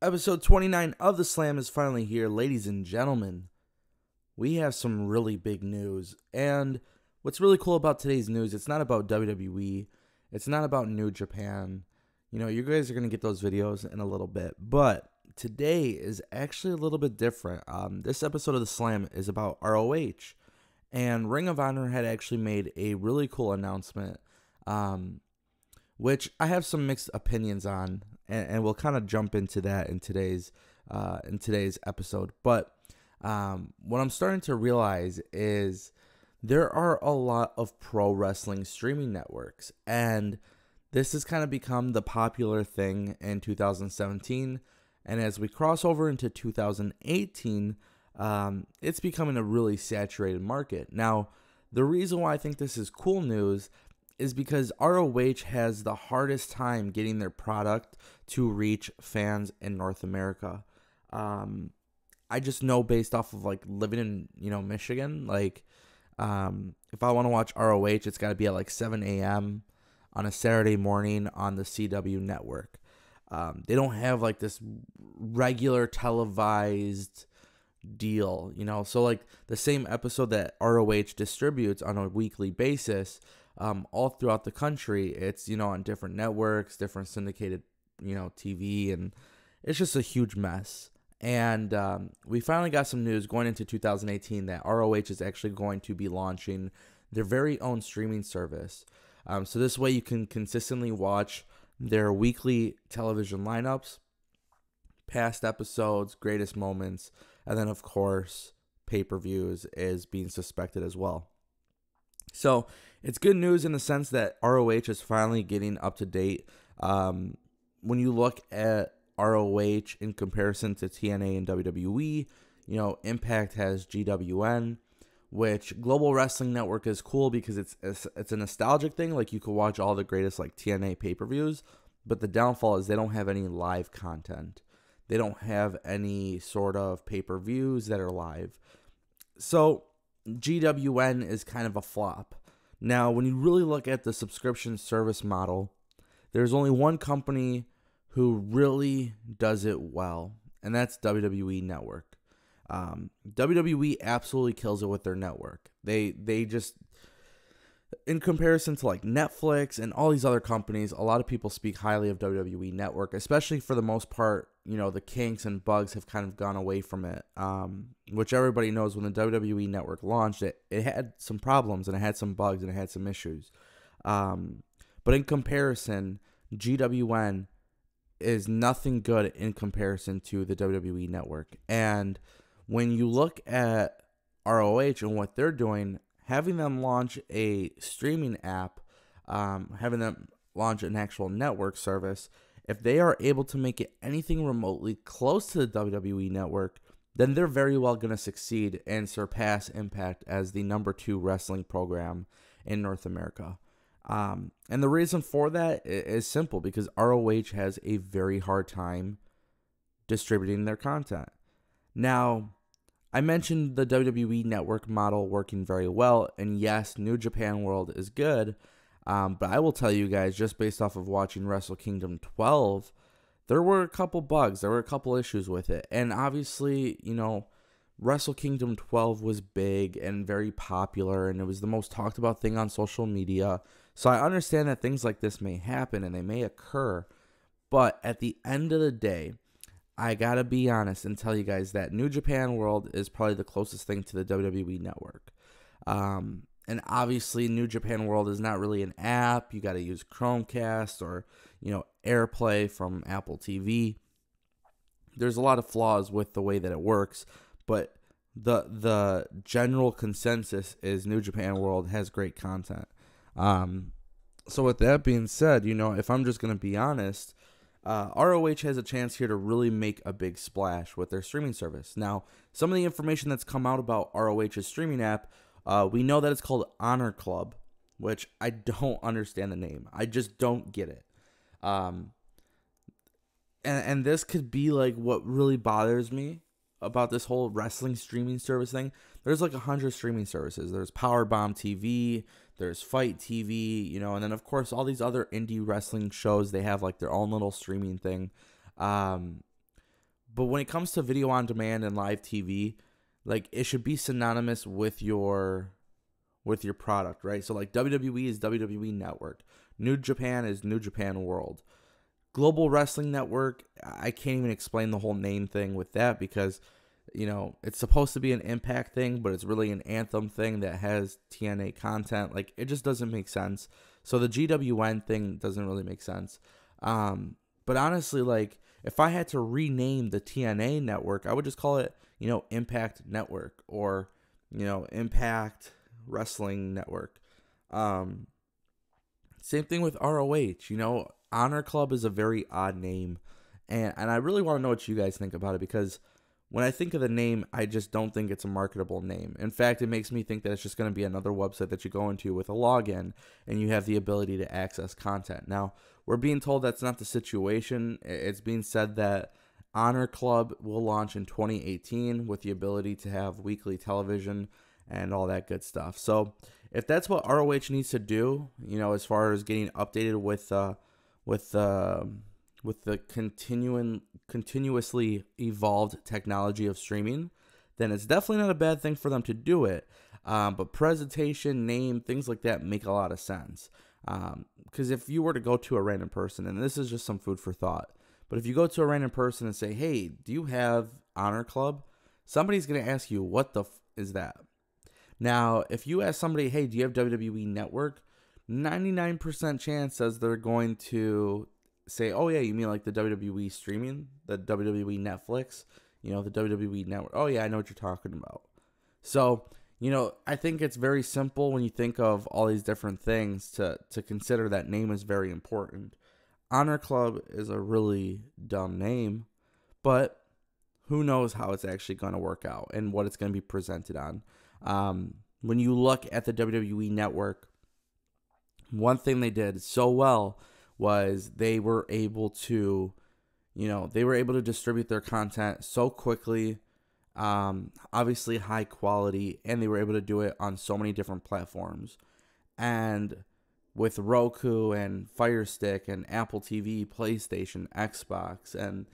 Episode 29 of The Slam is finally here, ladies and gentlemen. We have some really big news, and what's really cool about today's news, it's not about WWE, it's not about New Japan. You know, you guys are going to get those videos in a little bit, but today is actually a little bit different. This episode of The Slam is about ROH, and Ring of Honor had actually made a really cool announcement, which I have some mixed opinions on, and we'll kind of jump into that in today's episode. But what I'm starting to realize is there are a lot of pro wrestling streaming networks, and this has kind of become the popular thing in 2017. And as we cross over into 2018, it's becoming a really saturated market. Now, the reason why I think this is cool news is because ROH has the hardest time getting their product to reach fans in North America. I just know based off of like living in, Michigan, like if I want to watch ROH, it's got to be at like 7 a.m. on a Saturday morning on the CW network. They don't have like this regular televised deal, so like the same episode that ROH distributes on a weekly basis, all throughout the country, it's, on different networks, different syndicated, TV, and it's just a huge mess. And we finally got some news going into 2018 that ROH is actually going to be launching their very own streaming service. So this way you can consistently watch their weekly television lineups, past episodes, greatest moments, and then, of course, pay-per-views is being suspected as well. So it's good news in the sense that ROH is finally getting up to date. When you look at ROH in comparison to TNA and WWE, Impact has GWN, which Global Wrestling Network is cool because it's a nostalgic thing. Like, you could watch all the greatest like TNA pay-per-views, but the downfall is they don't have any live content. They don't have any sort of pay-per-views that are live. So GWN is kind of a flop. Now, when you really look at the subscription service model, there's only one company who really does it well, and that's WWE Network. WWE absolutely kills it with their network. They just, in comparison to like Netflix and all these other companies, a lot of people speak highly of WWE Network, especially for the most part. The kinks and bugs have kind of gone away from it, which everybody knows. When the WWE Network launched, it had some problems, and it had some bugs, and it had some issues. But in comparison, GWN is nothing good in comparison to the WWE Network. And when you look at ROH and what they're doing, having them launch a streaming app, having them launch an actual network service, if they are able to make it anything remotely close to the WWE Network, then they're very well going to succeed and surpass Impact as the number 2 wrestling program in North America. And the reason for that is simple, because ROH has a very hard time distributing their content. Now, I mentioned the WWE Network model working very well, and yes, New Japan World is good, but I will tell you guys, just based off of watching Wrestle Kingdom 12, there were a couple bugs, there were a couple issues with it, and obviously, Wrestle Kingdom 12 was big and very popular, and it was the most talked about thing on social media, so I understand that things like this may happen and they may occur, but at the end of the day, I gotta be honest and tell you guys that New Japan World is probably the closest thing to the WWE Network. And obviously, New Japan World is not really an app. You gotta use Chromecast or, AirPlay from Apple TV. There's a lot of flaws with the way that it works, but the general consensus is New Japan World has great content. So with that being said, if I'm just gonna be honest, ROH has a chance here to really make a big splash with their streaming service. Now, some of the information that's come out about ROH's streaming app, we know that it's called Honor Club, which I don't understand the name. I just don't get it. And this could be like what really bothers me about this whole wrestling streaming service thing. There's like 100 streaming services. There's Powerbomb TV. there's Fight TV, you know, and then of course all these other indie wrestling shows, they have like their own little streaming thing. But when it comes to video on demand and live TV, like it should be synonymous with your product, right? So like WWE is WWE Network, New Japan is New Japan World, Global Wrestling Network. I can't even explain the whole name thing with that because, you know, it's supposed to be an Impact thing, but it's really an Anthem thing that has TNA content. Like it just doesn't make sense. So the GWN thing doesn't really make sense. But honestly, like if I had to rename the TNA network, I would just call it, you know, Impact Network or, you know, Impact Wrestling Network. Same thing with ROH. You know, Honor Club is a very odd name, and I really want to know what you guys think about it, because when I think of the name, I just don't think it's a marketable name. In fact, it makes me think that it's just going to be another website that you go into with a login and you have the ability to access content. Now, we're being told that's not the situation. It's being said that Honor Club will launch in 2018 with the ability to have weekly television and all that good stuff. So if that's what ROH needs to do, you know, as far as getting updated with the continuously evolved technology of streaming, then it's definitely not a bad thing for them to do it. But presentation, name, things like that make a lot of sense. Because if you were to go to a random person, and this is just some food for thought, but if you go to a random person and say, hey, do you have Honor Club? Somebody's going to ask you, what the is that? Now, if you ask somebody, hey, do you have WWE Network? 99% chance says they're going to say, oh yeah, you mean like the WWE streaming, the WWE Netflix, you know, the WWE Network. Oh yeah, I know what you're talking about. So, you know, I think it's very simple when you think of all these different things to consider that name is very important. Honor Club is a really dumb name, but who knows how it's actually going to work out and what it's going to be presented on. When you look at the WWE Network, one thing they did so well was they were able to distribute their content so quickly, obviously high quality, and they were able to do it on so many different platforms. And with Roku and Fire Stick and Apple TV, PlayStation, Xbox, and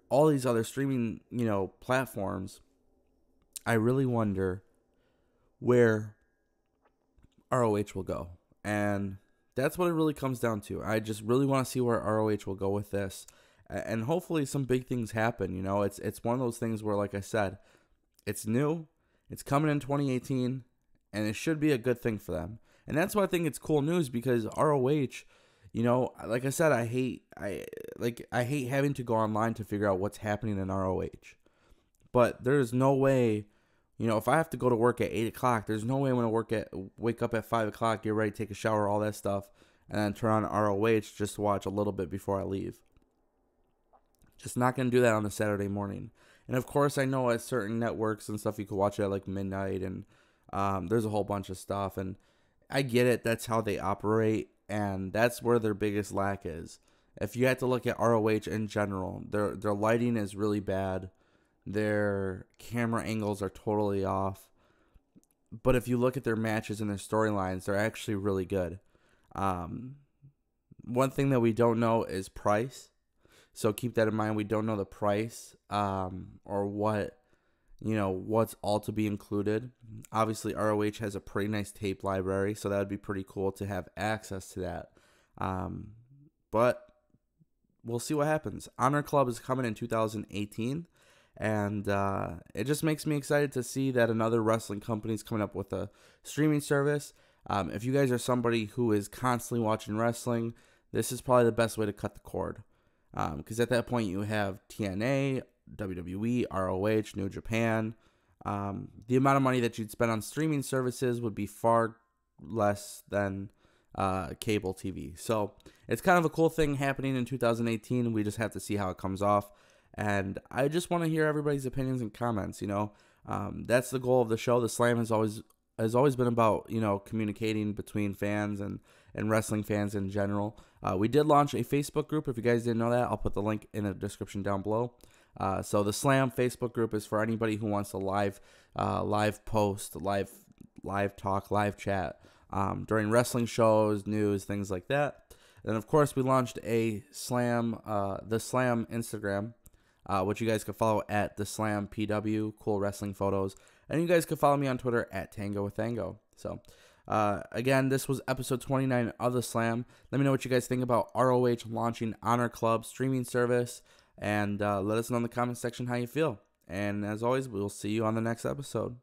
all these other streaming, you know, platforms, I really wonder where ROH will go. And that's what it really comes down to. I just really want to see where ROH will go with this. And hopefully some big things happen. You know, it's one of those things where, like I said, it's new, it's coming in 2018, and it should be a good thing for them. And that's why I think it's cool news, because ROH, you know, like I said, I hate having to go online to figure out what's happening in ROH. But there's no way, you know, if I have to go to work at 8 o'clock, there's no way I'm going to wake up at 5 o'clock, get ready, take a shower, all that stuff, and then turn on ROH just to watch a little bit before I leave. Just not going to do that on a Saturday morning. And of course, I know at certain networks and stuff, you could watch it at like midnight, and there's a whole bunch of stuff. And I get it. That's how they operate, and that's where their biggest lack is. If you had to look at ROH in general, their lighting is really bad. Their camera angles are totally off. But if you look at their matches and their storylines, they're actually really good. One thing that we don't know is price. So keep that in mind. We don't know the price or what, you know, what's all to be included. Obviously, ROH has a pretty nice tape library, so that would be pretty cool to have access to that. But we'll see what happens. Honor Club is coming in 2018. And it just makes me excited to see that another wrestling company is coming up with a streaming service. If you guys are somebody who is constantly watching wrestling, this is probably the best way to cut the cord. Because at that point, you have TNA, WWE, ROH, New Japan. The amount of money that you'd spend on streaming services would be far less than cable TV. So it's kind of a cool thing happening in 2018. We just have to see how it comes off. And I just want to hear everybody's opinions and comments. You know, that's the goal of the show. The Slam has always been about, you know, communicating between fans and wrestling fans in general. We did launch a Facebook group. If you guys didn't know that, I'll put the link in the description down below. So the Slam Facebook group is for anybody who wants a live post, live talk, live chat during wrestling shows, news, things like that. And then, of course, we launched a Slam, the Slam Instagram, which you guys can follow at the Slam PW, cool wrestling photos. And you guys can follow me on Twitter at Tango with Tango. So, again, this was episode 29 of the Slam. Let me know what you guys think about ROH launching Honor Club streaming service. And let us know in the comment section how you feel. And as always, we'll see you on the next episode.